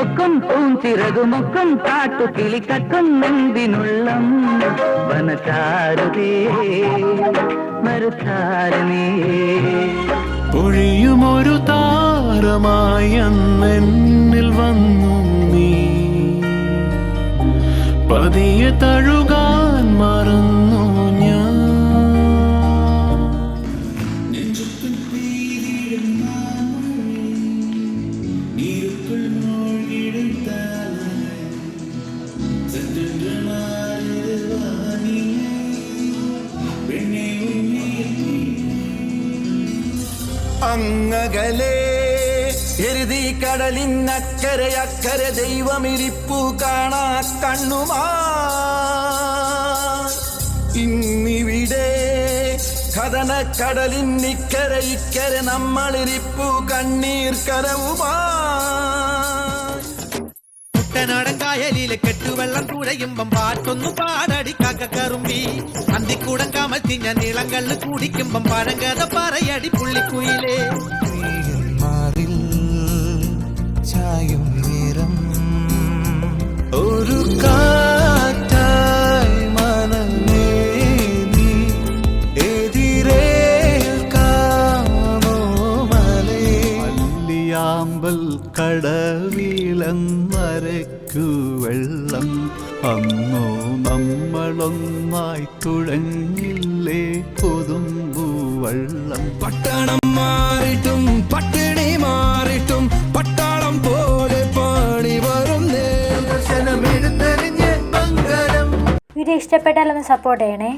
പൊക്കും പൂഞ്ചിറകുമൊക്കും കാട്ടുകിളിക്കക്കും നെന്തിനുള്ളം വനചാരുതേ മറുചാരണേ ഒഴിയുമൊരു താരമായി അന്നെന്നിൽ വന്നു നീ പതിയെ തഴുകാൻ മറന്നു ഞാൻ അങ്ങകലെ എരുതി കടലിനക്കരെ അക്കരെ ദൈവമിരിപ്പു കാണാ കണ്ണുമാ ഇന്നിവിടെ കഥന കടലിനിക്കരെ ഇക്കരെ നമ്മളിരിപ്പു കണ്ണീർ കരവുമാ കുട്ടനാടൻ കായലിലെ കെട്ടുവെള്ളം തുഴയുമ്പം പാട്ടൊന്നു പാടടി കാക്കക്കറുമ്പി അന്തിക്കൂടം കമത്തി ഞാൻ നീളങ്കള്ള് കുടിക്കുമ്പം പഴങ്കഥ പറയടി പുള്ളിക്കുയിലേ ചായും നേരം ഒരു കാറ്റായി മനമേ നീ എതിരേൽക്കാമോ മലേ അല്ലിയാമ്പൽ കടവിളന്നരക്കു വെള്ളം അന്നോ നമ്മളൊന്നായി തുഴഞ്ഞില്ലേ കൊതുമ്പു വെള്ളം പട്ടണം മാറിട്ടും പട്ടിണി മാറിട്ടും പട്ടാളം പോലെ പാടി വരുന്നേ വീഡിയോ ഇഷ്ടപ്പെട്ടാലൊന്ന് സപ്പോർട്ട് ചെയ്യണേ.